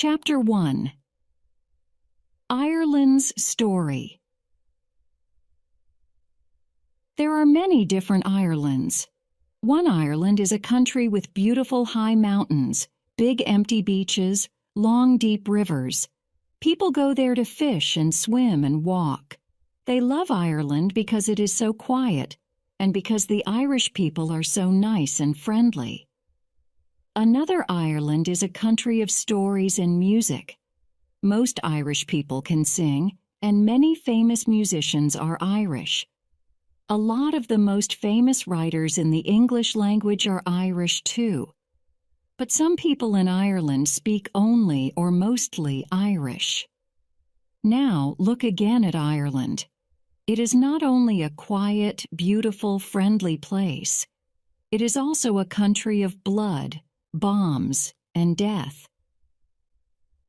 Chapter 1. Ireland's Story. There are many different Irelands. One Ireland is a country with beautiful high mountains, big empty beaches, long deep rivers. People go there to fish and swim and walk. They love Ireland because it is so quiet and because the Irish people are so nice and friendly. Another Ireland is a country of stories and music. Most Irish people can sing, and many famous musicians are Irish. A lot of the most famous writers in the English language are Irish too. But some people in Ireland speak only or mostly Irish. Now look again at Ireland. It is not only a quiet, beautiful, friendly place. It is also a country of blood, bombs, and death.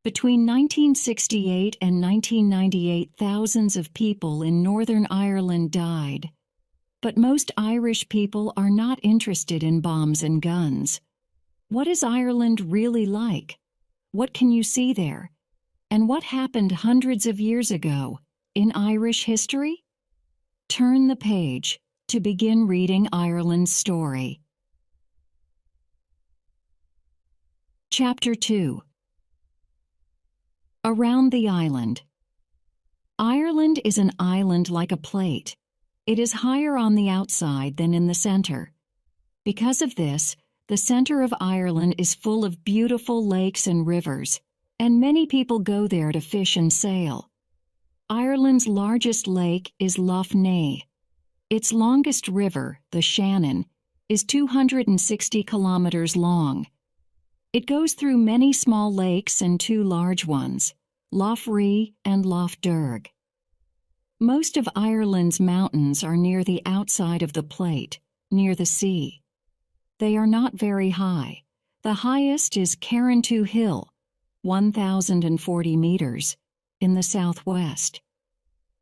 Between 1968 and 1998, thousands of people in Northern Ireland died. But most Irish people are not interested in bombs and guns. What is Ireland really like? What can you see there? And what happened hundreds of years ago in Irish history? Turn the page to begin reading Ireland's story. Chapter 2. Around the Island. Ireland is an island like a plate. It is higher on the outside than in the center. Because of this, the center of Ireland is full of beautiful lakes and rivers, and many people go there to fish and sail. Ireland's largest lake is Lough Neagh. Its longest river, the Shannon, is 260 kilometers long. It goes through many small lakes and two large ones, Lough Ree and Lough Derg. Most of Ireland's mountains are near the outside of the plate, near the sea. They are not very high. The highest is Carrantoo Hill, 1,040 meters, in the southwest.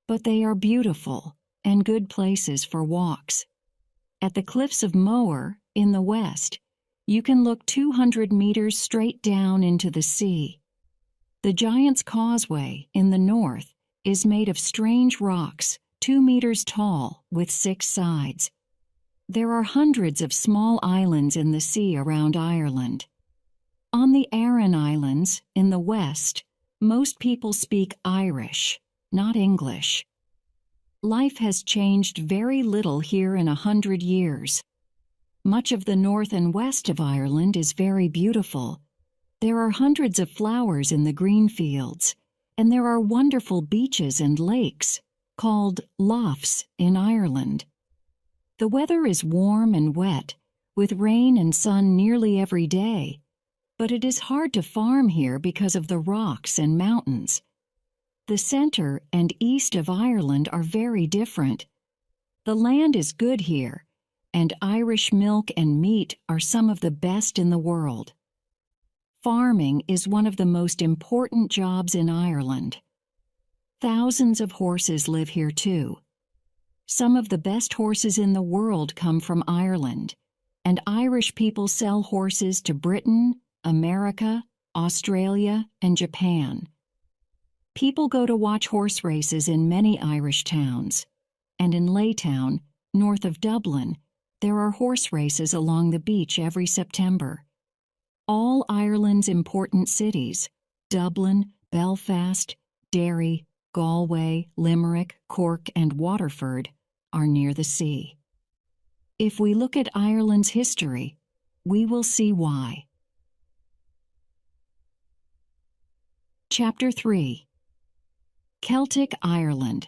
But they are beautiful and good places for walks. At the cliffs of Moher, in the west, you can look 200 meters straight down into the sea. The Giant's Causeway, in the north, is made of strange rocks, 2 meters tall, with 6 sides. There are hundreds of small islands in the sea around Ireland. On the Aran Islands, in the west, most people speak Irish, not English. Life has changed very little here in 100 years. Much of the north and west of Ireland is very beautiful. There are hundreds of flowers in the green fields, and there are wonderful beaches and lakes, called loughs in Ireland. The weather is warm and wet, with rain and sun nearly every day, but it is hard to farm here because of the rocks and mountains. The center and east of Ireland are very different. The land is good here, and Irish milk and meat are some of the best in the world. Farming is one of the most important jobs in Ireland. Thousands of horses live here too. Some of the best horses in the world come from Ireland, and Irish people sell horses to Britain, America, Australia, and Japan. People go to watch horse races in many Irish towns, and in Laytown, north of Dublin, there are horse races along the beach every September. All Ireland's important cities, Dublin, Belfast, Derry, Galway, Limerick, Cork, and Waterford, are near the sea. If we look at Ireland's history, we will see why. Chapter 3. Celtic Ireland.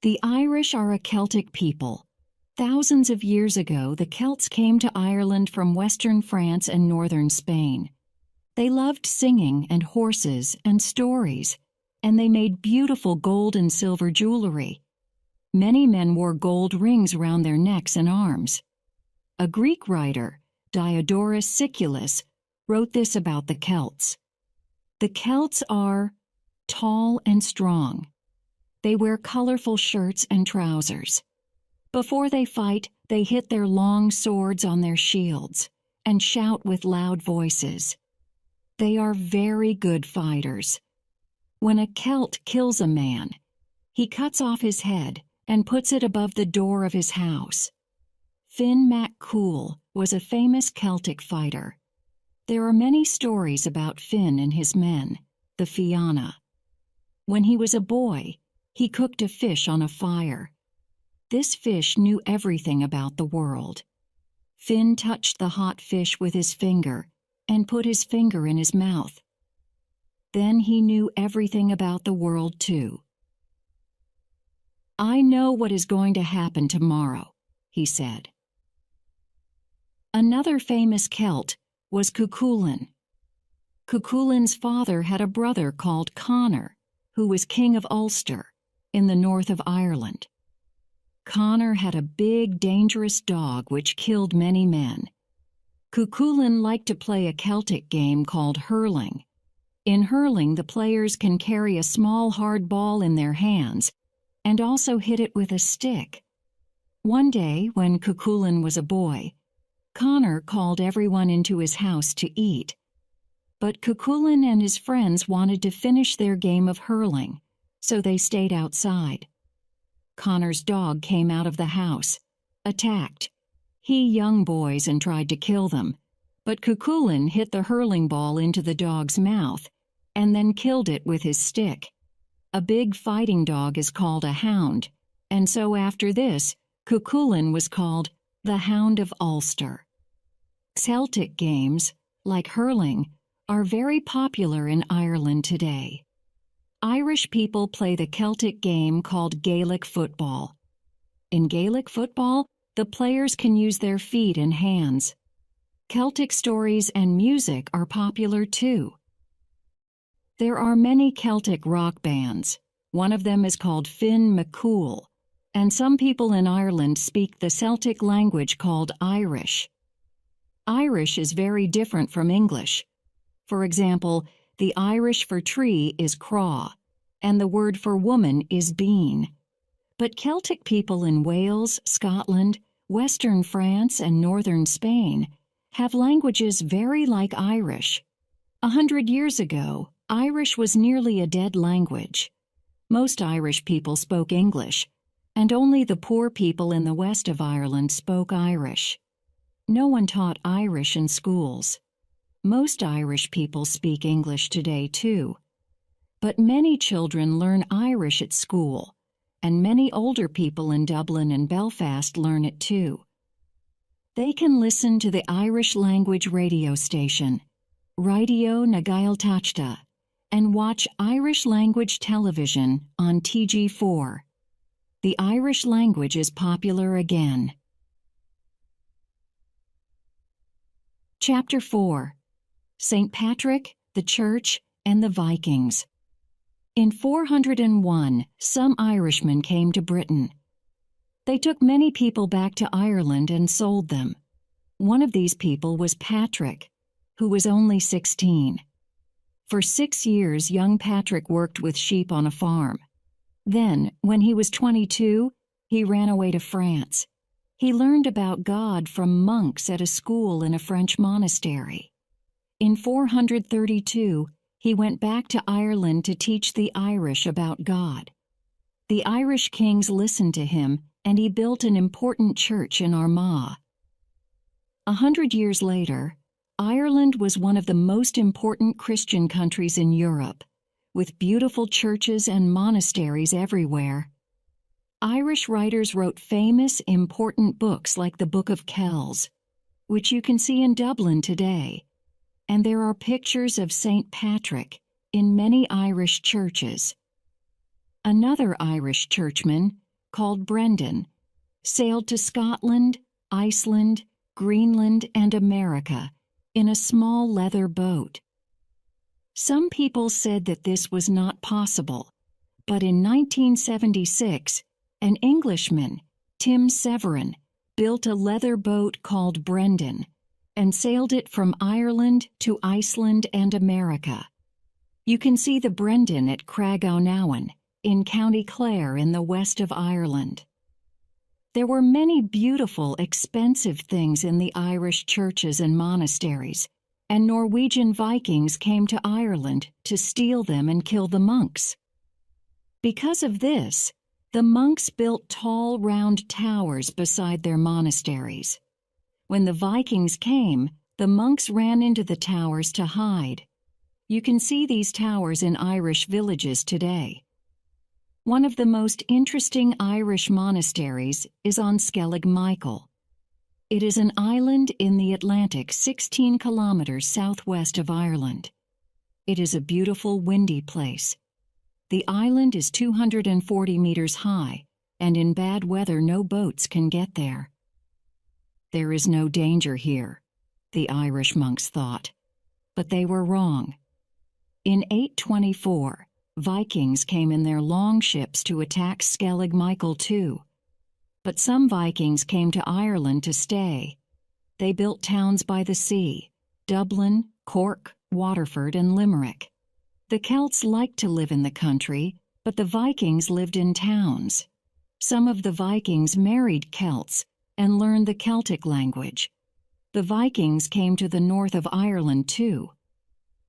The Irish are a Celtic people. Thousands of years ago, the Celts came to Ireland from western France and northern Spain. They loved singing and horses and stories, and they made beautiful gold and silver jewelry. Many men wore gold rings around their necks and arms. A Greek writer, Diodorus Siculus, wrote this about the Celts. The Celts are tall and strong. They wear colorful shirts and trousers. Before they fight, they hit their long swords on their shields and shout with loud voices. They are very good fighters. When a Celt kills a man, he cuts off his head and puts it above the door of his house. Finn mac Cool was a famous Celtic fighter. There are many stories about Finn and his men, the Fianna. When he was a boy, he cooked a fish on a fire. This fish knew everything about the world. Finn touched the hot fish with his finger and put his finger in his mouth. Then he knew everything about the world too. "I know what is going to happen tomorrow," he said. Another famous Celt was Cuchulainn. Cuchulainn's father had a brother called Connor, who was king of Ulster, in the north of Ireland. Connor had a big, dangerous dog which killed many men. Cuchulainn liked to play a Celtic game called hurling. In hurling, the players can carry a small hard ball in their hands and also hit it with a stick. One day, when Cuchulainn was a boy, Connor called everyone into his house to eat. But Cuchulainn and his friends wanted to finish their game of hurling, so they stayed outside. Connor's dog came out of the house, attacked. He young boys and tried to kill them, but Cuchulainn hit the hurling ball into the dog's mouth and then killed it with his stick. A big fighting dog is called a hound, and so after this, Cuchulainn was called the Hound of Ulster. Celtic games, like hurling, are very popular in Ireland today. Irish people play the Celtic game called Gaelic football. In Gaelic football, the players can use their feet and hands. Celtic stories and music are popular too. There are many Celtic rock bands. One of them is called Finn mac Cool, and some people in Ireland speak the Celtic language called Irish. Irish is very different from English. For example, the Irish for tree is craw, and the word for woman is bean. But Celtic people in Wales, Scotland, Western France, and Northern Spain have languages very like Irish. 100 years ago, Irish was nearly a dead language. Most Irish people spoke English, and only the poor people in the west of Ireland spoke Irish. No one taught Irish in schools. Most Irish people speak English today, too. But many children learn Irish at school, and many older people in Dublin and Belfast learn it, too. They can listen to the Irish language radio station, Radio na Gaeltachta, and watch Irish language television on TG4. The Irish language is popular again. Chapter 4. St. Patrick, the Church, and the Vikings. In 401, some Irishmen came to Britain. They took many people back to Ireland and sold them. One of these people was Patrick, who was only 16. For 6 years, young Patrick worked with sheep on a farm. Then, when he was 22, he ran away to France. He learned about God from monks at a school in a French monastery. In 432, he went back to Ireland to teach the Irish about God. The Irish kings listened to him, and he built an important church in Armagh. 100 years later, Ireland was one of the most important Christian countries in Europe, with beautiful churches and monasteries everywhere. Irish writers wrote famous, important books like the Book of Kells, which you can see in Dublin today, and there are pictures of St. Patrick in many Irish churches. Another Irish churchman, called Brendan, sailed to Scotland, Iceland, Greenland, and America in a small leather boat. Some people said that this was not possible, but in 1976, an Englishman, Tim Severin, built a leather boat called Brendan and sailed it from Ireland to Iceland and America. You can see the Brendan at Craigownawan in County Clare in the west of Ireland. There were many beautiful, expensive things in the Irish churches and monasteries, and Norwegian Vikings came to Ireland to steal them and kill the monks. Because of this, the monks built tall, round towers beside their monasteries. When the Vikings came, the monks ran into the towers to hide. You can see these towers in Irish villages today. One of the most interesting Irish monasteries is on Skellig Michael. It is an island in the Atlantic 16 kilometers southwest of Ireland. It is a beautiful, windy place. The island is 240 meters high, and in bad weather no boats can get there. There is no danger here, the Irish monks thought. But they were wrong. In 824, Vikings came in their longships to attack Skellig Michael too. But some Vikings came to Ireland to stay. They built towns by the sea: Dublin, Cork, Waterford, and Limerick. The Celts liked to live in the country, but the Vikings lived in towns. Some of the Vikings married Celts and learned the Celtic language. The Vikings came to the north of Ireland too.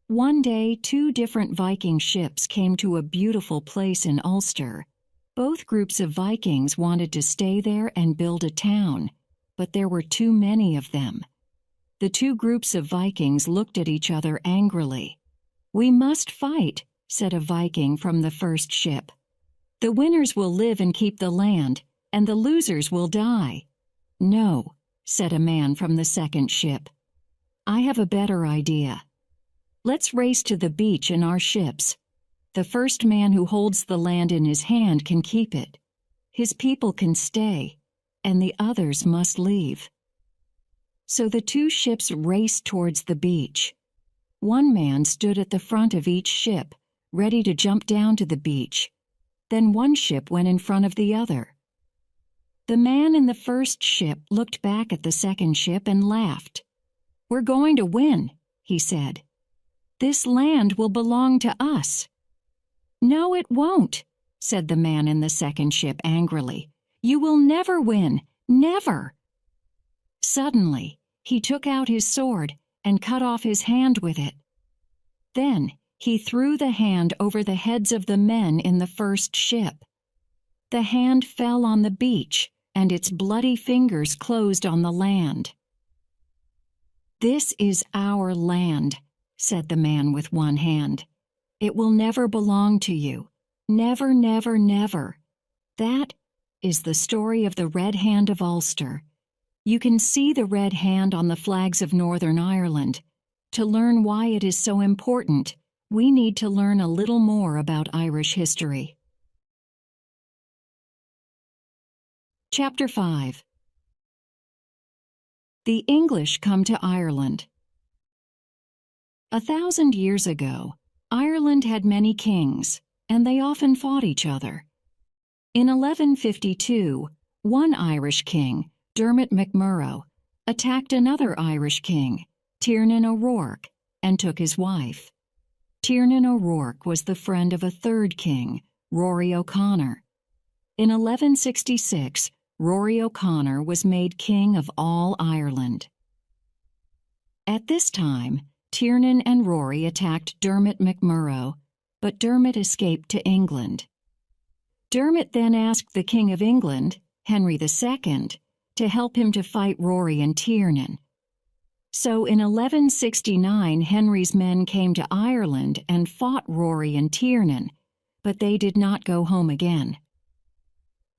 One day, 2 different Viking ships came to a beautiful place in Ulster. Both groups of Vikings wanted to stay there and build a town, but there were too many of them. The 2 groups of Vikings looked at each other angrily. "We must fight," said a Viking from the first ship. "The winners will live and keep the land, and the losers will die." "No," said a man from the second ship. "I have a better idea. Let's race to the beach in our ships. The first man who holds the land in his hand can keep it. His people can stay, and the others must leave." So the 2 ships raced towards the beach. One man stood at the front of each ship, ready to jump down to the beach. Then one ship went in front of the other. The man in the first ship looked back at the second ship and laughed. "We're going to win," he said. "This land will belong to us." "No, it won't," said the man in the second ship angrily. "You will never win, never." Suddenly, he took out his sword and cut off his hand with it. Then he threw the hand over the heads of the men in the first ship. The hand fell on the beach, and its bloody fingers closed on the land. "This is our land," said the man with one hand. "It will never belong to you. Never, never, never." That is the story of the Red Hand of Ulster. You can see the red hand on the flags of Northern Ireland. To learn why it is so important, we need to learn a little more about Irish history. Chapter 5. The English come to Ireland. 1,000 years ago, Ireland had many kings, and they often fought each other. In 1152, one Irish king, Dermot MacMurrough, attacked another Irish king, Tiernan O'Rourke, and took his wife. Tiernan O'Rourke was the friend of a third king, Rory O'Connor. In 1166, Rory O'Connor was made king of all Ireland. At this time, Tiernan and Rory attacked Dermot MacMurrough, but Dermot escaped to England. Dermot then asked the King of England, Henry II, to help him to fight Rory and Tiernan. So in 1169, Henry's men came to Ireland and fought Rory and Tiernan, but they did not go home again.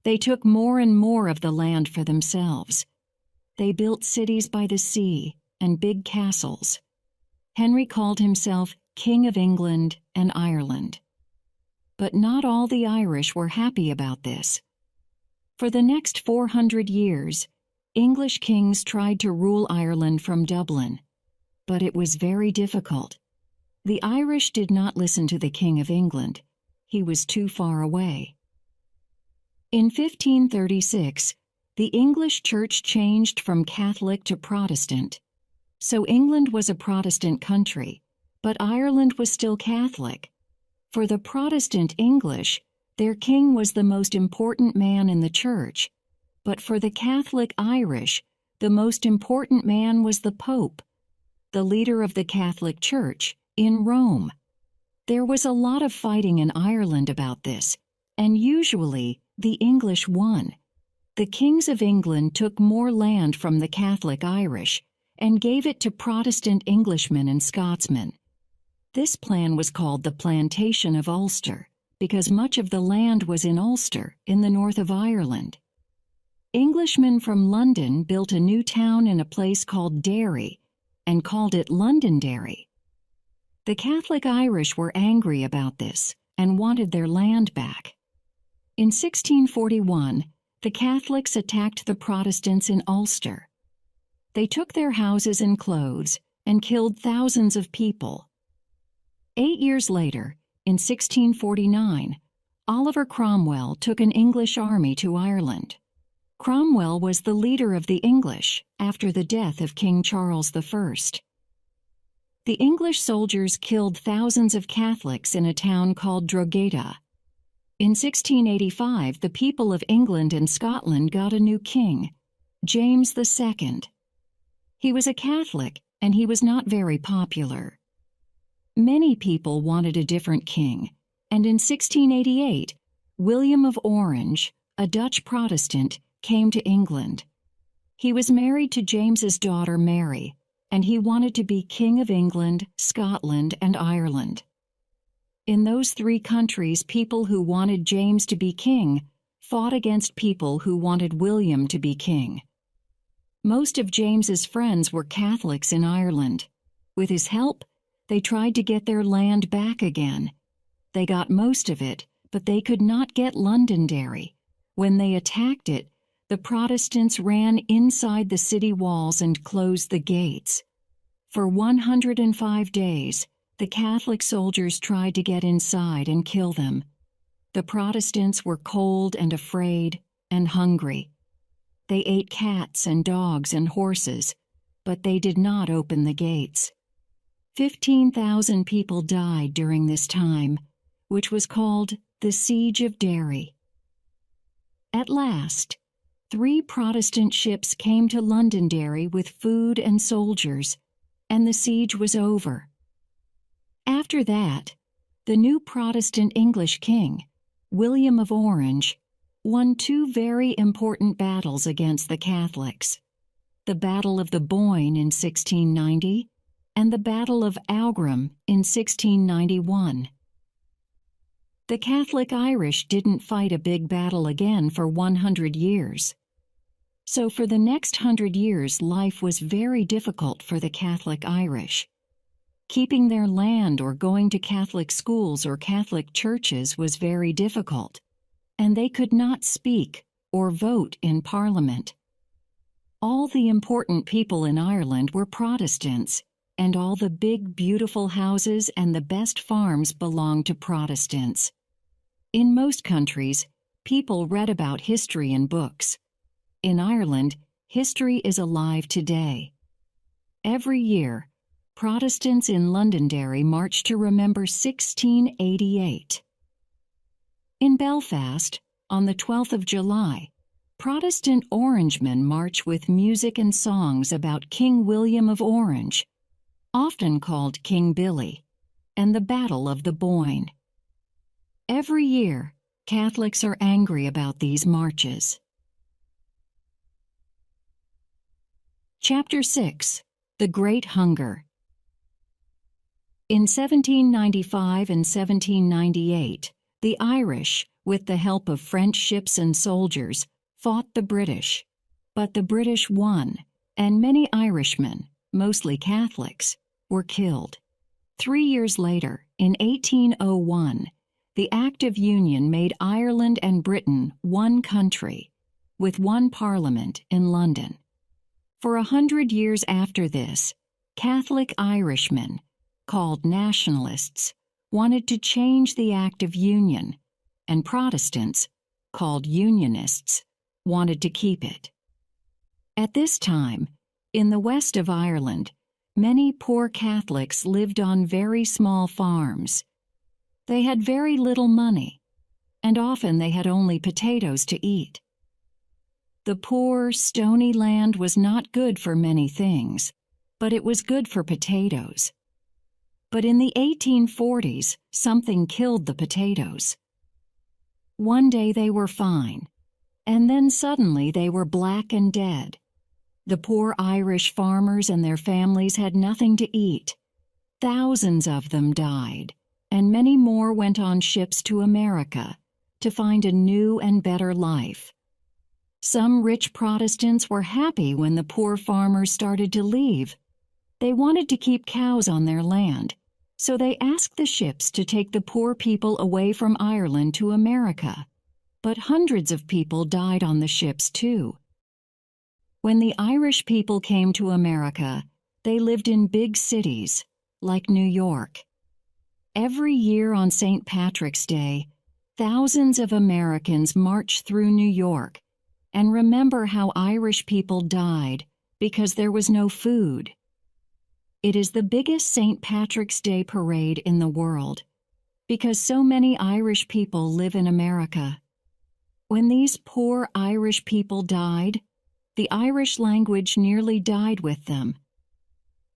They took more and more of the land for themselves. They built cities by the sea and big castles. Henry called himself King of England and Ireland. But not all the Irish were happy about this. For the next 400 years, English kings tried to rule Ireland from Dublin, but it was very difficult. The Irish did not listen to the King of England. He was too far away. In 1536, the English church changed from Catholic to Protestant. So England was a Protestant country, but Ireland was still Catholic. For the Protestant English, their king was the most important man in the church, but for the Catholic Irish, the most important man was the Pope. the leader of the Catholic Church, in Rome. There was a lot of fighting in Ireland about this, and usually the English won. The kings of England took more land from the Catholic Irish and gave it to Protestant Englishmen and Scotsmen. This plan was called the Plantation of Ulster, because much of the land was in Ulster, in the north of Ireland. Englishmen from London built a new town in a place called Derry and called it Londonderry. The Catholic Irish were angry about this and wanted their land back. In 1641, the Catholics attacked the Protestants in Ulster. They took their houses and clothes and killed thousands of people. 8 years later, in 1649, Oliver Cromwell took an English army to Ireland. Cromwell was the leader of the English after the death of King Charles I. The English soldiers killed thousands of Catholics in a town called Drogheda. In 1685, the people of England and Scotland got a new king, James II. He was a Catholic, and he was not very popular. Many people wanted a different king, and in 1688, William of Orange, a Dutch Protestant, came to England. He was married to James's daughter Mary, and he wanted to be King of England, Scotland, and Ireland. In those three countries, people who wanted James to be king fought against people who wanted William to be king. Most of James's friends were Catholics in Ireland. With his help, they tried to get their land back again. They got most of it, but they could not get Londonderry. When they attacked it, the Protestants ran inside the city walls and closed the gates. For 105 days, the Catholic soldiers tried to get inside and kill them. The Protestants were cold and afraid and hungry. They ate cats and dogs and horses, but they did not open the gates. 15,000 people died during this time, which was called the Siege of Derry. At last, 3 Protestant ships came to Londonderry with food and soldiers, and the siege was over. After that, the new Protestant English king, William of Orange, won 2 very important battles against the Catholics: the Battle of the Boyne in 1690 and the Battle of Aughrim in 1691. The Catholic Irish didn't fight a big battle again for 100 years. So for the next 100 years, life was very difficult for the Catholic Irish. Keeping their land or going to Catholic schools or Catholic churches was very difficult, and they could not speak or vote in Parliament. All the important people in Ireland were Protestants, and all the big, beautiful houses and the best farms belonged to Protestants. In most countries, people read about history in books. In Ireland, history is alive today. Every year, Protestants in Londonderry march to remember 1688. In Belfast, on the 12th of July, Protestant Orangemen march with music and songs about King William of Orange, often called King Billy, and the Battle of the Boyne. Every year, Catholics are angry about these marches. Chapter 6: The Great Hunger. In 1795 and 1798, the Irish, with the help of French ships and soldiers, fought the British. But the British won, and many Irishmen, mostly Catholics, were killed. 3 years later, in 1801, the Act of Union made Ireland and Britain one country, with one parliament in London. For 100 years after this, Catholic Irishmen, called nationalists, wanted to change the Act of Union, and Protestants, called unionists, wanted to keep it. At this time, in the west of Ireland, many poor Catholics lived on very small farms. They had very little money, and often they had only potatoes to eat. The poor, stony land was not good for many things, but it was good for potatoes. But in the 1840s, something killed the potatoes. One day they were fine, and then suddenly they were black and dead. The poor Irish farmers and their families had nothing to eat. Thousands of them died, and many more went on ships to America to find a new and better life. Some rich Protestants were happy when the poor farmers started to leave. They wanted to keep cows on their land, so they asked the ships to take the poor people away from Ireland to America. But hundreds of people died on the ships too. When the Irish people came to America, they lived in big cities, like New York. Every year on St. Patrick's Day, thousands of Americans march through New York and remember how Irish people died because there was no food. It is the biggest St. Patrick's Day parade in the world because so many Irish people live in America. When these poor Irish people died, the Irish language nearly died with them.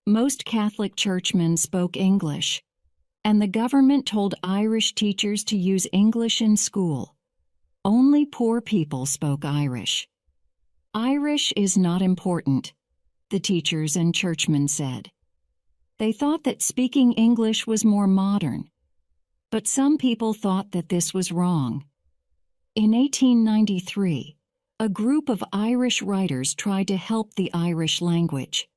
Most Catholic churchmen spoke English, and the government told Irish teachers to use English in school. Only poor people spoke Irish. Irish is not important, the teachers and churchmen said. They thought that speaking English was more modern, but some people thought that this was wrong. In 1893, a group of Irish writers tried to help the Irish language.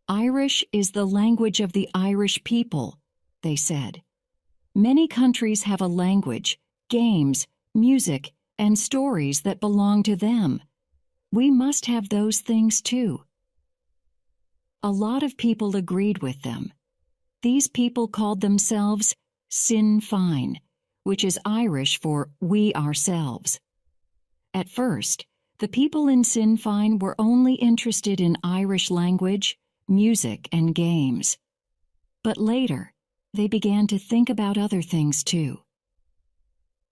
Irish is the language of the Irish people, they said. Many countries have a language, games, music, and stories that belong to them. We must have those things too. A lot of people agreed with them. These people called themselves Sinn Féin, which is Irish for we ourselves. At first, the people in Sinn Féin were only interested in Irish language, music, and games. But later, they began to think about other things too.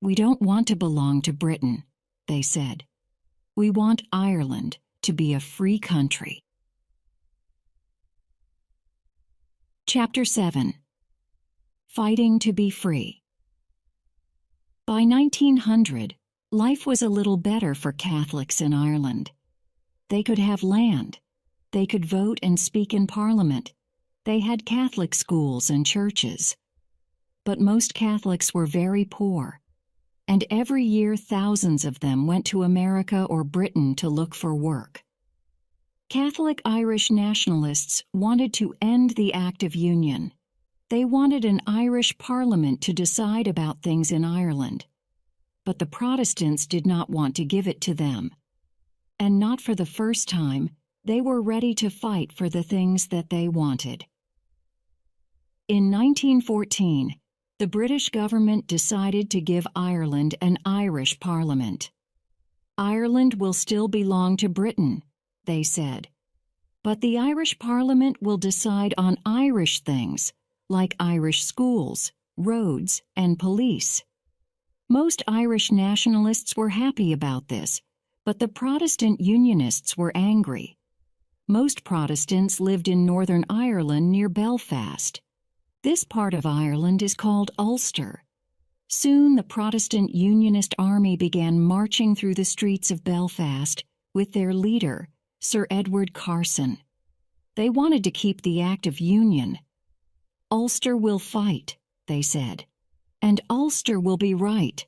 We don't want to belong to Britain, they said. We want Ireland to be a free country. Chapter 7. Fighting to be free. By 1900, life was a little better for Catholics in Ireland. They could have land. They could vote and speak in Parliament. They had Catholic schools and churches. But most Catholics were very poor, and every year thousands of them went to America or Britain to look for work. Catholic Irish nationalists wanted to end the Act of Union. They wanted an Irish Parliament to decide about things in Ireland. But the Protestants did not want to give it to them. And not for the first time, they were ready to fight for the things that they wanted. In 1914, the British government decided to give Ireland an Irish Parliament. Ireland will still belong to Britain, they said. But the Irish Parliament will decide on Irish things, like Irish schools, roads, and police. Most Irish nationalists were happy about this, but the Protestant Unionists were angry. Most Protestants lived in Northern Ireland near Belfast. This part of Ireland is called Ulster. Soon the Protestant Unionist army began marching through the streets of Belfast with their leader, Sir Edward Carson. They wanted to keep the Act of Union. Ulster will fight, they said, and Ulster will be right.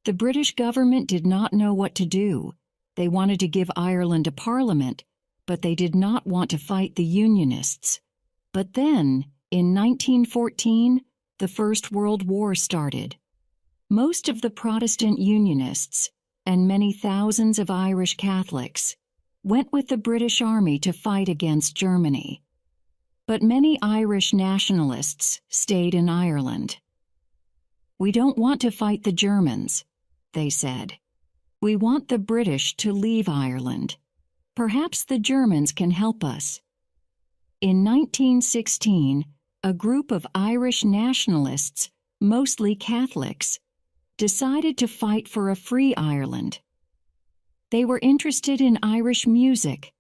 The British government did not know what to do. They wanted to give Ireland a parliament, but they did not want to fight the Unionists. But then, in 1914, the First World War started. Most of the Protestant Unionists, and many thousands of Irish Catholics, went with the British Army to fight against Germany. But many Irish nationalists stayed in Ireland. We don't want to fight the Germans, they said. We want the British to leave Ireland. Perhaps the Germans can help us. In 1916, a group of Irish nationalists, mostly Catholics, decided to fight for a free Ireland. They were interested in Irish music,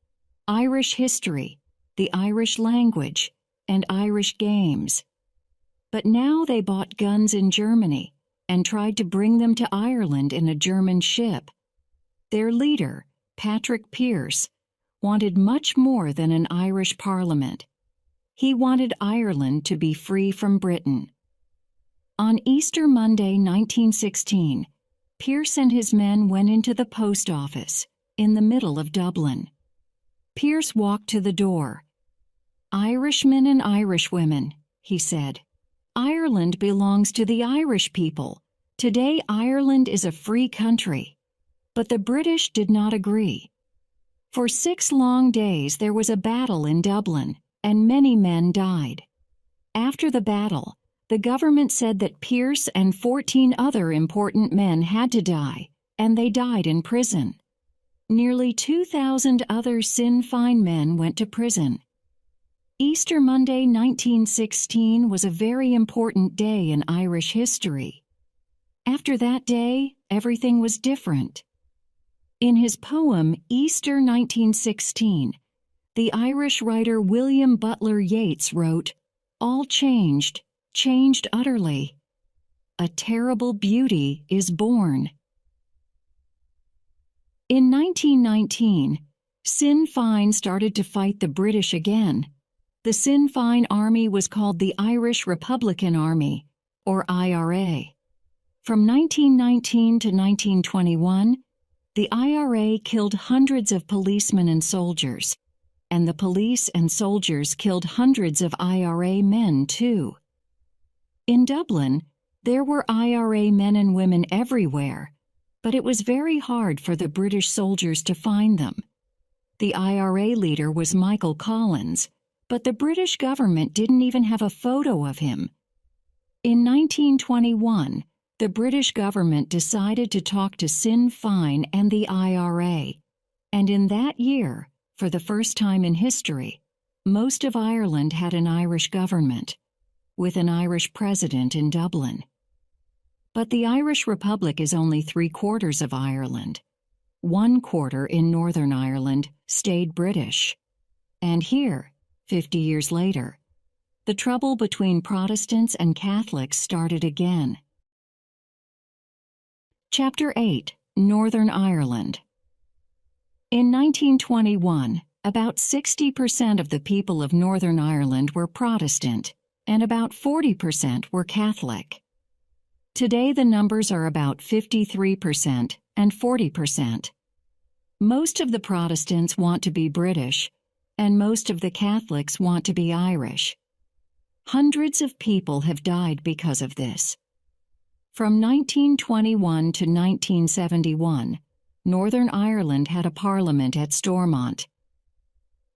Irish history, the Irish language, and Irish games. But now they bought guns in Germany and tried to bring them to Ireland in a German ship. Their leader, Patrick Pearse, wanted much more than an Irish parliament. He wanted Ireland to be free from Britain. On Easter Monday, 1916, Pearse and his men went into the post office in the middle of Dublin. Pearse walked to the door. "Irishmen and Irishwomen," he said, "Ireland belongs to the Irish people. Today Ireland is a free country." But the British did not agree. For 6 long days there was a battle in Dublin, and many men died. After the battle, the government said that Pearse and 14 other important men had to die, and they died in prison. Nearly 2,000 other Sinn Féin men went to prison. Easter Monday 1916 was a very important day in Irish history. After that day, everything was different. In his poem Easter 1916, the Irish writer William Butler Yeats wrote, "All changed, changed utterly. A terrible beauty is born." In 1919, Sinn Féin started to fight the British again. The Sinn Féin army was called the Irish Republican Army, or IRA. From 1919 to 1921, the IRA killed hundreds of policemen and soldiers, and the police and soldiers killed hundreds of IRA men too. In Dublin, there were IRA men and women everywhere, but it was very hard for the British soldiers to find them. The IRA leader was Michael Collins, but the British government didn't even have a photo of him. In 1921, the British government decided to talk to Sinn Féin and the IRA, and in that year, for the first time in history, most of Ireland had an Irish government, with an Irish president in Dublin. But the Irish Republic is only 3/4 of Ireland. 1/4 in Northern Ireland stayed British. And here, 50 years later, the trouble between Protestants and Catholics started again. Chapter 8: Northern Ireland. In 1921, about 60% of the people of Northern Ireland were Protestant, and about 40% were Catholic. Today the numbers are about 53% and 40%. Most of the Protestants want to be British, and most of the Catholics want to be Irish. Hundreds of people have died because of this. From 1921 to 1971, Northern Ireland had a parliament at Stormont.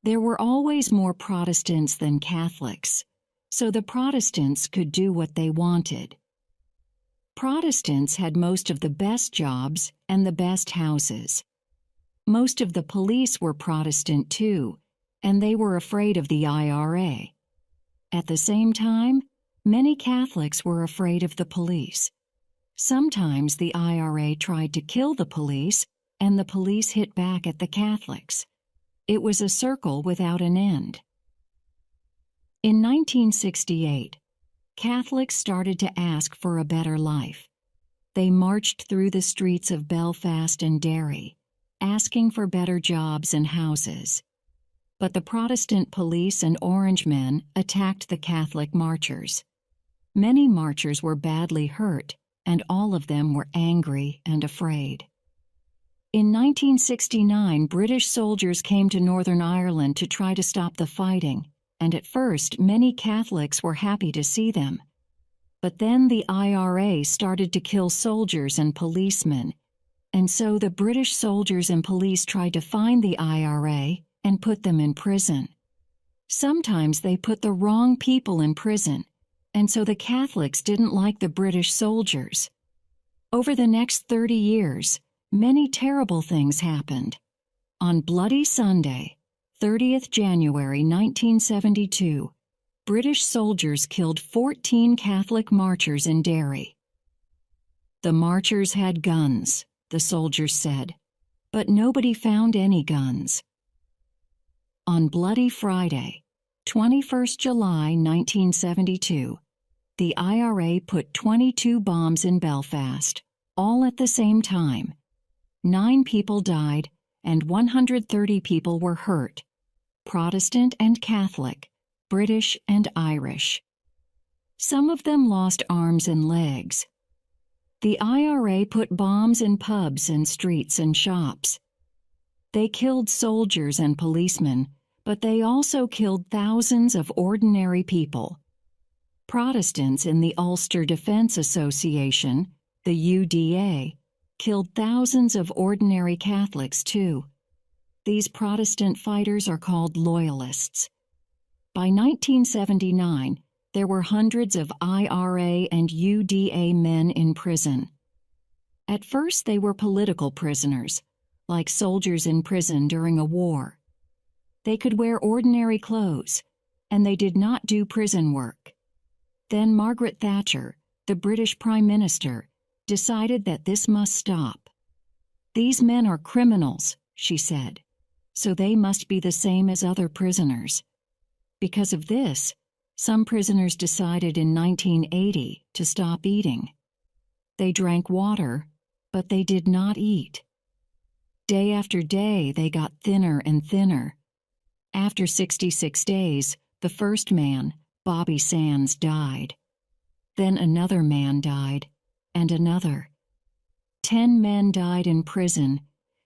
There were always more Protestants than Catholics, so the Protestants could do what they wanted. Protestants had most of the best jobs and the best houses. Most of the police were Protestant too, and they were afraid of the IRA. At the same time, many Catholics were afraid of the police. Sometimes the IRA tried to kill the police, and the police hit back at the Catholics. It was a circle without an end. In 1968, Catholics started to ask for a better life. They marched through the streets of Belfast and Derry, asking for better jobs and houses. But the Protestant police and Orangemen attacked the Catholic marchers. Many marchers were badly hurt, and all of them were angry and afraid. In 1969, British soldiers came to Northern Ireland to try to stop the fighting, and at first many Catholics were happy to see them. But then the IRA started to kill soldiers and policemen, and so the British soldiers and police tried to find the IRA and put them in prison. Sometimes they put the wrong people in prison, and so the Catholics didn't like the British soldiers. Over the next 30 years, many terrible things happened. On Bloody Sunday, 30th January 1972, British soldiers killed 14 Catholic marchers in Derry. The marchers had guns, the soldiers said, but nobody found any guns. On Bloody Friday, 21st July 1972, the IRA put 22 bombs in Belfast, all at the same time. 9 people died and 130 people were hurt, Protestant and Catholic, British and Irish. Some of them lost arms and legs. The IRA put bombs in pubs and streets and shops. They killed soldiers and policemen, but they also killed thousands of ordinary people. Protestants in the Ulster Defence Association, the UDA, killed thousands of ordinary Catholics too. These Protestant fighters are called Loyalists. By 1979, there were hundreds of IRA and UDA men in prison. At first, they were political prisoners, like soldiers in prison during a war. They could wear ordinary clothes, and they did not do prison work. Then Margaret Thatcher, the British Prime Minister, decided that this must stop. "These men are criminals," she said, "so they must be the same as other prisoners." Because of this, some prisoners decided in 1980 to stop eating. They drank water, but they did not eat. Day after day, they got thinner and thinner. After 66 days, the first man, Bobby Sands, died. Then another man died, and another. 10 men died in prison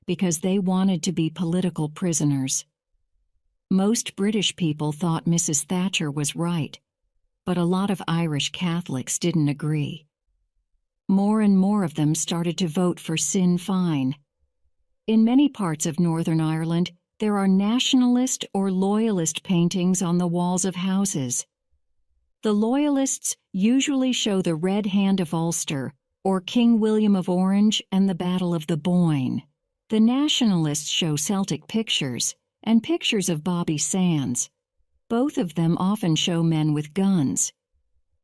because they wanted to be political prisoners. Most British people thought Mrs. Thatcher was right, but a lot of Irish Catholics didn't agree. More and more of them started to vote for Sinn Féin. In many parts of Northern Ireland, there are nationalist or loyalist paintings on the walls of houses. The Loyalists usually show the Red Hand of Ulster or King William of Orange and the Battle of the Boyne. The Nationalists show Celtic pictures and pictures of Bobby Sands. Both of them often show men with guns.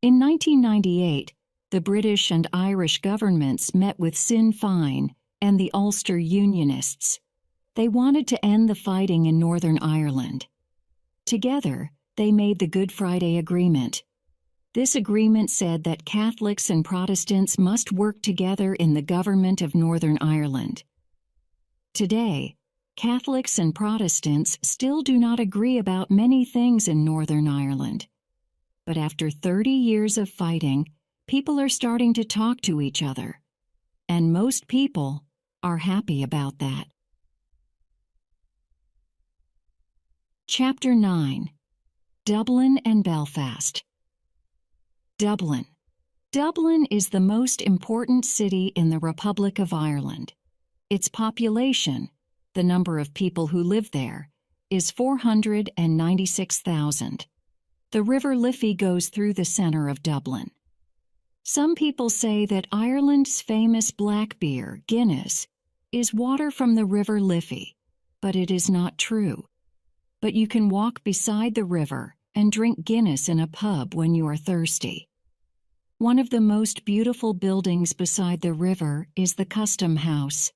In 1998, the British and Irish governments met with Sinn Féin and the Ulster Unionists. They wanted to end the fighting in Northern Ireland. Together, they made the Good Friday Agreement. This agreement said that Catholics and Protestants must work together in the government of Northern Ireland. Today, Catholics and Protestants still do not agree about many things in Northern Ireland. But after 30 years of fighting, people are starting to talk to each other. And most people are happy about that. Chapter 9. Dublin and Belfast. Dublin. Dublin is the most important city in the Republic of Ireland. Its population, the number of people who live there, is 496,000. The River Liffey goes through the center of Dublin. Some people say that Ireland's famous black beer, Guinness, is water from the River Liffey, but it is not true. But you can walk beside the river and drink Guinness in a pub when you are thirsty. One of the most beautiful buildings beside the river is the Custom House.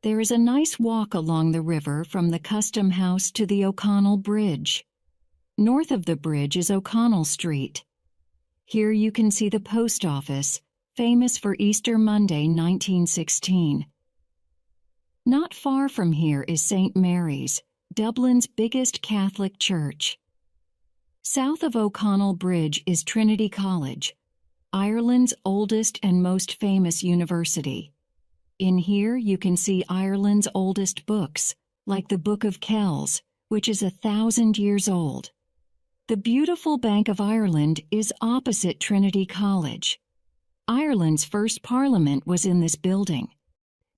There is a nice walk along the river from the Custom House to the O'Connell Bridge. North of the bridge is O'Connell Street. Here you can see the post office, famous for Easter Monday 1916. Not far from here is St. Mary's, Dublin's biggest Catholic church. South of O'Connell Bridge is Trinity College, Ireland's oldest and most famous university. In here you can see Ireland's oldest books, like the Book of Kells, which is 1,000 years old. The beautiful Bank of Ireland is opposite Trinity College. Ireland's first parliament was in this building.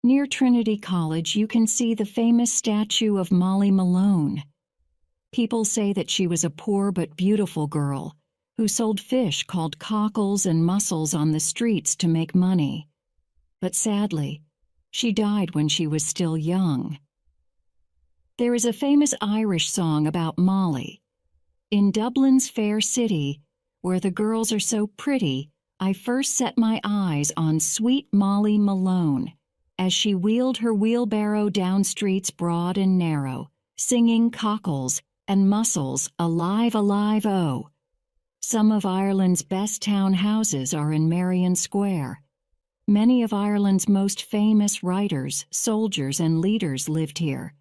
Near Trinity College you can see the famous statue of Molly Malone. People say that she was a poor but beautiful girl who sold fish called cockles and mussels on the streets to make money. But sadly, she died when she was still young. There is a famous Irish song about Molly. In Dublin's fair city, where the girls are so pretty, I first set my eyes on sweet Molly Malone, as she wheeled her wheelbarrow down streets broad and narrow, singing cockles and mussels alive, alive, oh. Some of Ireland's best town houses are in Merrion Square. Many of Ireland's most famous writers, soldiers, and leaders lived here.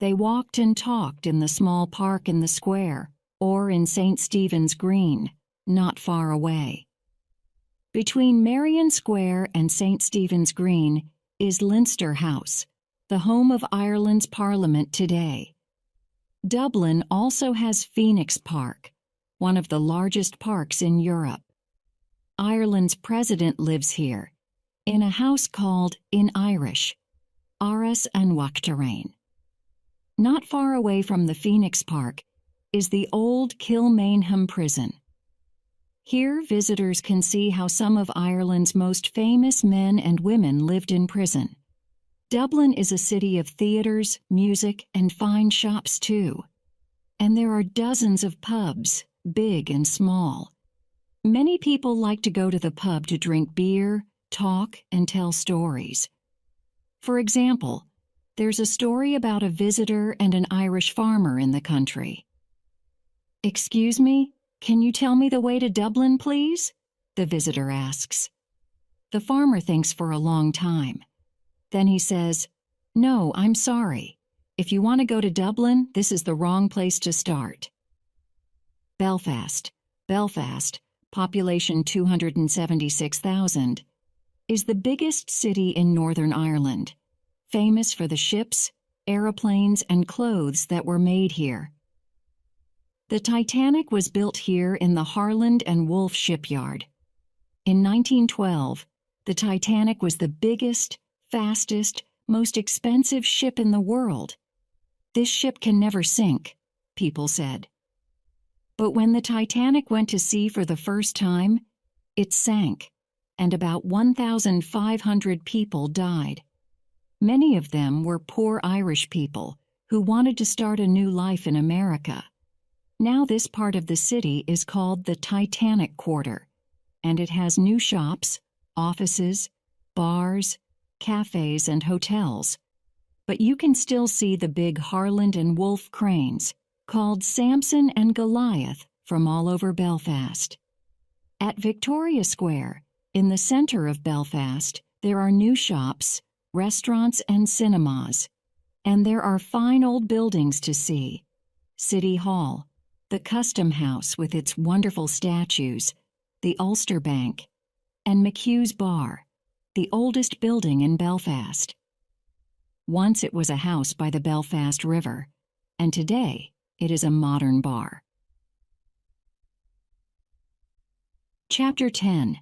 They walked and talked in the small park in the square, or in St. Stephen's Green, not far away. Between Merrion Square and St. Stephen's Green is Leinster House, the home of Ireland's Parliament today. Dublin also has Phoenix Park, one of the largest parks in Europe. Ireland's president lives here, in a house called, in Irish, Áras an Uachtaráin. Not far away from the Phoenix Park is the old Kilmainham Prison. Here, visitors can see how some of Ireland's most famous men and women lived in prison. Dublin is a city of theaters, music, and fine shops too. And there are dozens of pubs, big and small. Many people like to go to the pub to drink beer, talk, and tell stories. For example, there's a story about a visitor and an Irish farmer in the country. "Excuse me, can you tell me the way to Dublin, please?" the visitor asks. The farmer thinks for a long time. Then he says, "No, I'm sorry. If you want to go to Dublin, this is the wrong place to start." Belfast, population 276,000, is the biggest city in Northern Ireland, famous for the ships, aeroplanes, and clothes that were made here. The Titanic was built here in the Harland and Wolff shipyard. In 1912, the Titanic was the biggest, fastest, most expensive ship in the world. "This ship can never sink," people said. But when the Titanic went to sea for the first time, it sank, and about 1,500 people died. Many of them were poor Irish people who wanted to start a new life in America. Now this part of the city is called the Titanic Quarter, and it has new shops, offices, bars, cafes, and hotels. But you can still see the big Harland and Wolff cranes, called Samson and Goliath, from all over Belfast. At Victoria Square, in the center of Belfast, there are new shops, restaurants, and cinemas. And there are fine old buildings to see. City Hall, the Custom House with its wonderful statues, the Ulster Bank, and McHugh's Bar, the oldest building in Belfast. Once it was a house by the Belfast River, and today it is a modern bar. Chapter 10.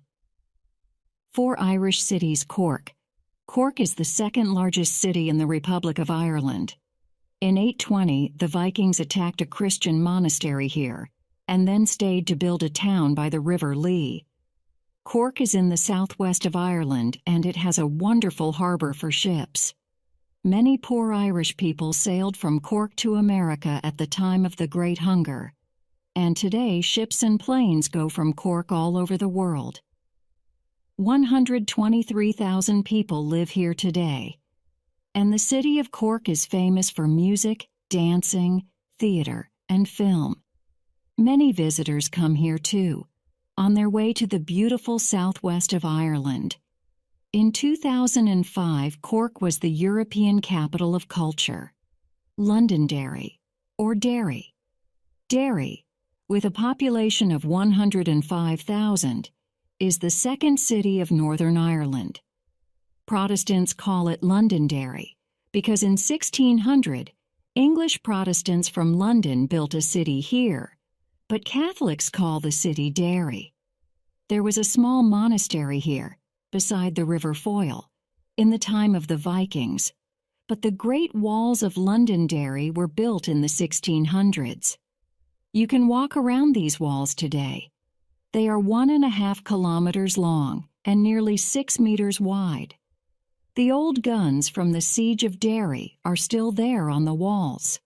4 Irish cities. Cork. Cork is the second largest city in the Republic of Ireland. In 820, the Vikings attacked a Christian monastery here, and then stayed to build a town by the River Lee. Cork is in the southwest of Ireland, and it has a wonderful harbor for ships. Many poor Irish people sailed from Cork to America at the time of the Great Hunger, and today ships and planes go from Cork all over the world. 123,000 people live here today, and the city of Cork is famous for music, dancing, theater, and film. Many visitors come here too, on their way to the beautiful southwest of Ireland. In 2005, Cork was the European Capital of Culture. Londonderry, or Derry. Derry, with a population of 105,000, is the second city of Northern Ireland. Protestants call it Londonderry because in 1600, English Protestants from London built a city here, but Catholics call the city Derry. There was a small monastery here, beside the River Foyle, in the time of the Vikings, but the great walls of Londonderry were built in the 1600s. You can walk around these walls today. They are 1.5 kilometers long and nearly 6 meters wide. The old guns from the Siege of Derry are still there on the walls.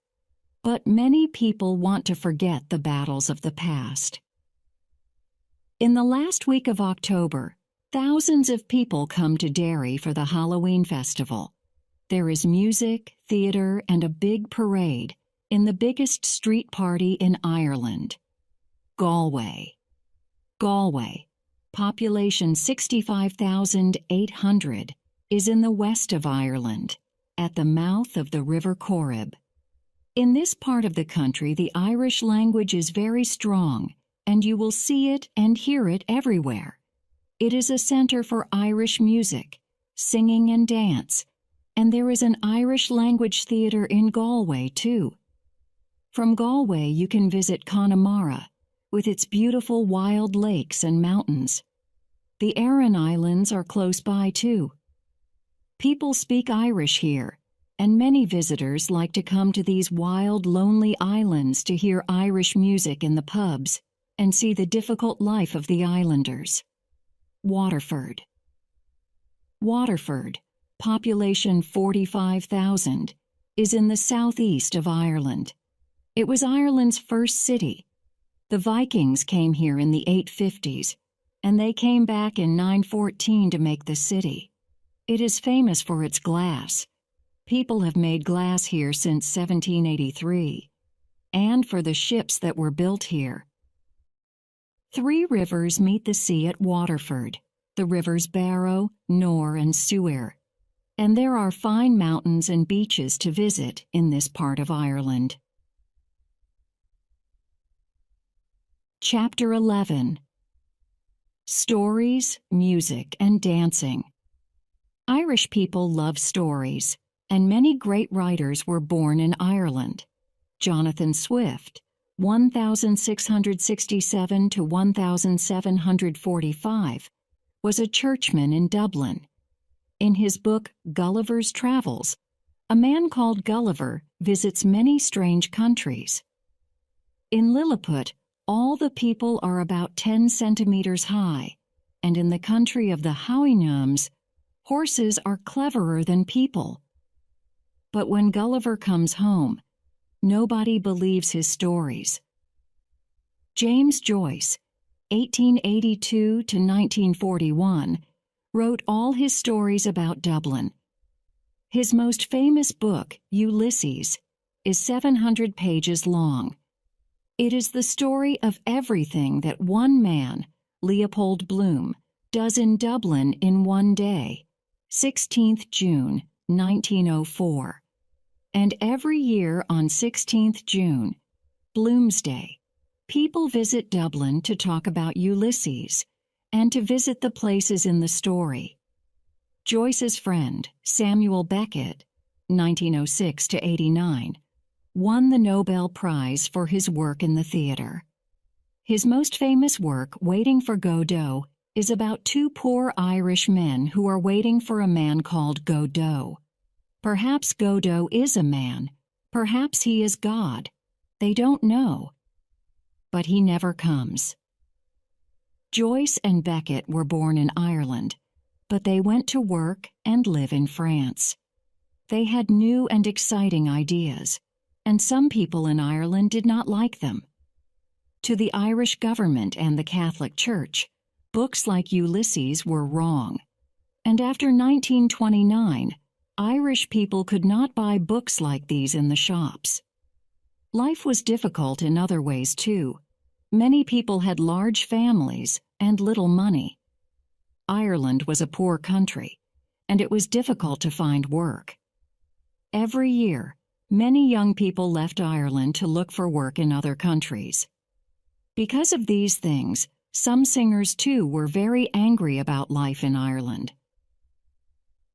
But many people want to forget the battles of the past. In the last week of October, thousands of people come to Derry for the Halloween festival. There is music, theater, and a big parade in the biggest street party in Ireland. Galway. Galway, population 65,800, is in the west of Ireland, at the mouth of the River Corrib. In this part of the country, the Irish language is very strong, and you will see it and hear it everywhere. It is a center for Irish music, singing and dance, and there is an Irish language theater in Galway, too. From Galway, you can visit Connemara, with its beautiful wild lakes and mountains. The Aran Islands are close by, too. People speak Irish here, and many visitors like to come to these wild, lonely islands to hear Irish music in the pubs and see the difficult life of the islanders. Waterford. Waterford, population 45,000, is in the southeast of Ireland. It was Ireland's first city. The Vikings came here in the 850s, and they came back in 914 to make the city. It is famous for its glass. People have made glass here since 1783, and for the ships that were built here. 3 rivers meet the sea at Waterford, the rivers Barrow, Nore, and Suir, and there are fine mountains and beaches to visit in this part of Ireland. Chapter 11. Stories, Music, and Dancing. Irish people love stories, and many great writers were born in Ireland. Jonathan Swift, 1667 to 1745, was a churchman in Dublin. In his book Gulliver's Travels, a man called Gulliver visits many strange countries. In Lilliput, all the people are about 10 centimeters high, and in the country of the Houyhnhnms, horses are cleverer than people. But when Gulliver comes home, nobody believes his stories. James Joyce, 1882 to 1941, wrote all his stories about Dublin. His most famous book, Ulysses, is 700 pages long. It is the story of everything that one man, Leopold Bloom, does in Dublin in one day, 16th June, 1904. And every year on 16th June, Bloomsday, people visit Dublin to talk about Ulysses and to visit the places in the story. Joyce's friend, Samuel Beckett, 1906 to 89, won the Nobel Prize for his work in the theater. His most famous work, Waiting for Godot, is about 2 poor Irish men who are waiting for a man called Godot. Perhaps Godot is a man. Perhaps he is God. They don't know. But he never comes. Joyce and Beckett were born in Ireland, but they went to work and live in France. They had new and exciting ideas, and some people in Ireland did not like them. To the Irish government and the Catholic Church, books like Ulysses were wrong. And after 1929, Irish people could not buy books like these in the shops. Life was difficult in other ways, too. Many people had large families and little money. Ireland was a poor country, and it was difficult to find work. Every year, many young people left Ireland to look for work in other countries. Because of these things, some singers, too, were very angry about life in Ireland.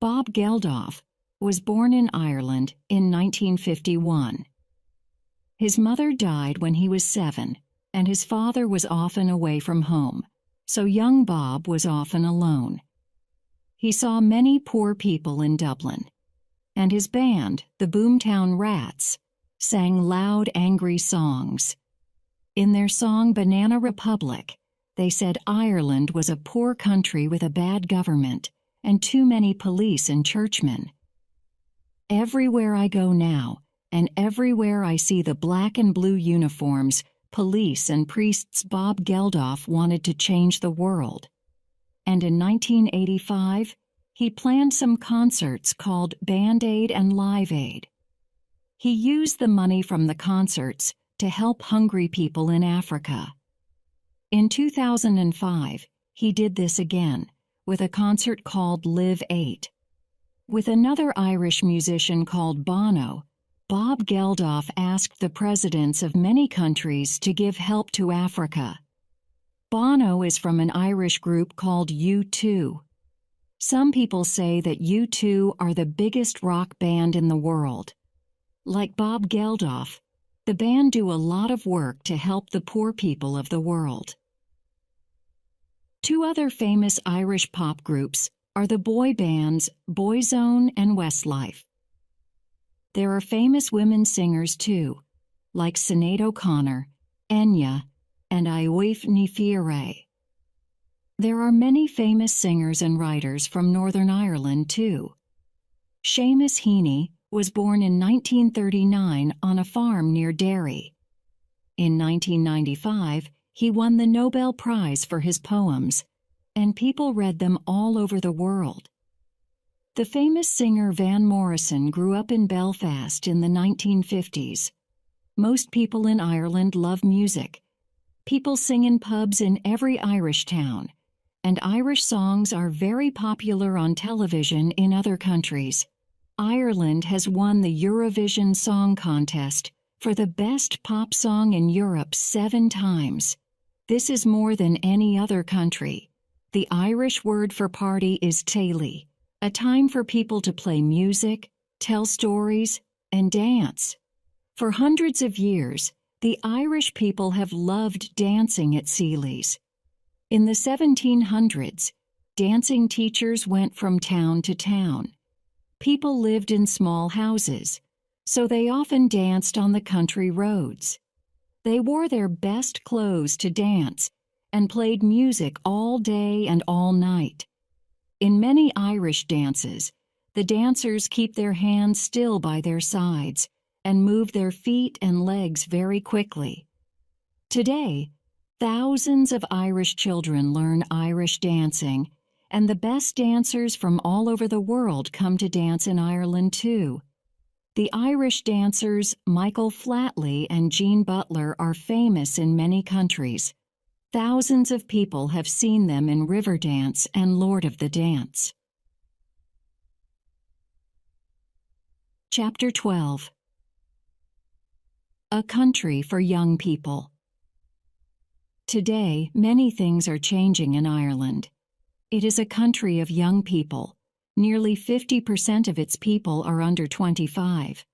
Bob Geldof was born in Ireland in 1951. His mother died when he was 7, and his father was often away from home, so young Bob was often alone. He saw many poor people in Dublin, and his band, the Boomtown Rats, sang loud, angry songs. In their song Banana Republic, they said Ireland was a poor country with a bad government and too many police and churchmen. Everywhere I go now, and everywhere I see the black and blue uniforms, police and priests, Bob Geldof wanted to change the world. And in 1985, he planned some concerts called Band Aid and Live Aid. He used the money from the concerts to help hungry people in Africa. In 2005, he did this again with a concert called Live 8. With another Irish musician called Bono, Bob Geldof asked the presidents of many countries to give help to Africa. Bono is from an Irish group called U2. Some people say that U2 are the biggest rock band in the world. Like Bob Geldof, the band do a lot of work to help the poor people of the world. Two other famous Irish pop groups are the boy bands Boyzone and Westlife. There are famous women singers too, like Sinead O'Connor, Enya, and Aoife Ní Fiare. There are many famous singers and writers from Northern Ireland too. Seamus Heaney was born in 1939 on a farm near Derry. In 1995, he won the Nobel Prize for his poems, and people read them all over the world. The famous singer Van Morrison grew up in Belfast in the 1950s. Most people in Ireland love music. People sing in pubs in every Irish town, and Irish songs are very popular on television in other countries. Ireland has won the Eurovision Song Contest for the best pop song in Europe 7 times. This is more than any other country. The Irish word for party is tailí, a time for people to play music, tell stories, and dance. For hundreds of years, the Irish people have loved dancing at Sealy's. In the 1700s, dancing teachers went from town to town. People lived in small houses, so they often danced on the country roads. They wore their best clothes to dance and played music all day and all night. In many Irish dances, the dancers keep their hands still by their sides and move their feet and legs very quickly. Today, thousands of Irish children learn Irish dancing, and the best dancers from all over the world come to dance in Ireland too. The Irish dancers Michael Flatley and Jean Butler are famous in many countries. Thousands of people have seen them in Riverdance and Lord of the Dance. Chapter 12. A Country for Young People. Today, many things are changing in Ireland. It is a country of young people. Nearly 50% of its people are under 25.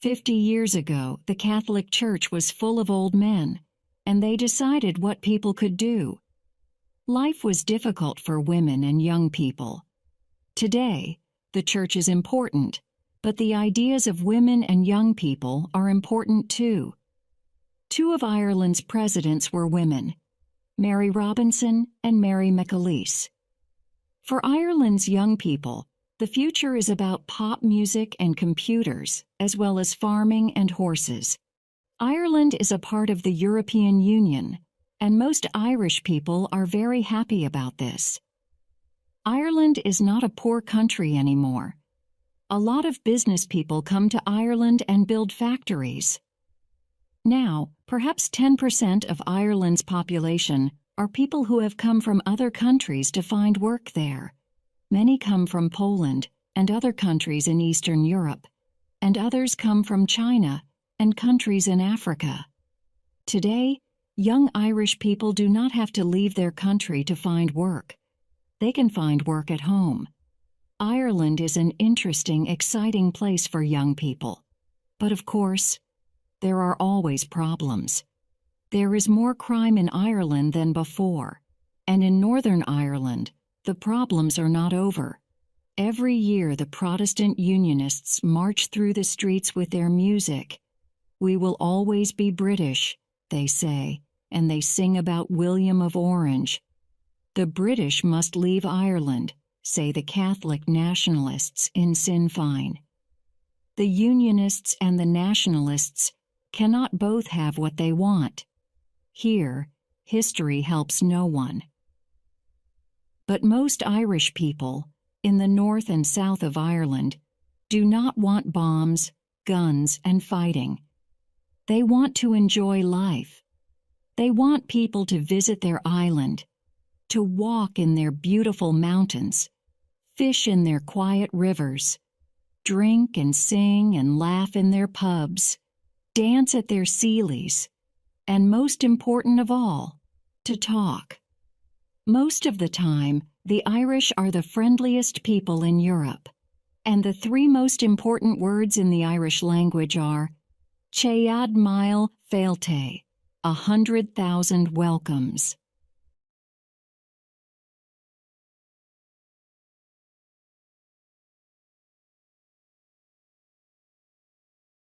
50 years ago, the Catholic Church was full of old men, and they decided what people could do. Life was difficult for women and young people. Today, the church is important, but the ideas of women and young people are important too. 2 of Ireland's presidents were women, Mary Robinson and Mary McAleese. For Ireland's young people, the future is about pop music and computers, as well as farming and horses. Ireland is a part of the European Union, and most Irish people are very happy about this. Ireland is not a poor country anymore. A lot of business people come to Ireland and build factories. Now, perhaps 10% of Ireland's population are people who have come from other countries to find work there. Many come from Poland and other countries in Eastern Europe, and others come from China and countries in Africa. Today, young Irish people do not have to leave their country to find work. They can find work at home. Ireland is an interesting, exciting place for young people. But of course, there are always problems. There is more crime in Ireland than before, and in Northern Ireland, the problems are not over. Every year, the Protestant Unionists march through the streets with their music. "We will always be British," they say, and they sing about William of Orange. "The British must leave Ireland," say the Catholic nationalists in Sinn Féin. The Unionists and the nationalists cannot both have what they want. Here, history helps no one. But most Irish people, in the north and south of Ireland do not want bombs, guns, and fighting. They want to enjoy life. They want people to visit their island, to walk in their beautiful mountains, fish in their quiet rivers, drink and sing and laugh in their pubs, dance at their sealies, and most important of all, to talk. Most of the time, the Irish are the friendliest people in Europe, and the three most important words in the Irish language are Céad Mile Failte, 100,000 welcomes.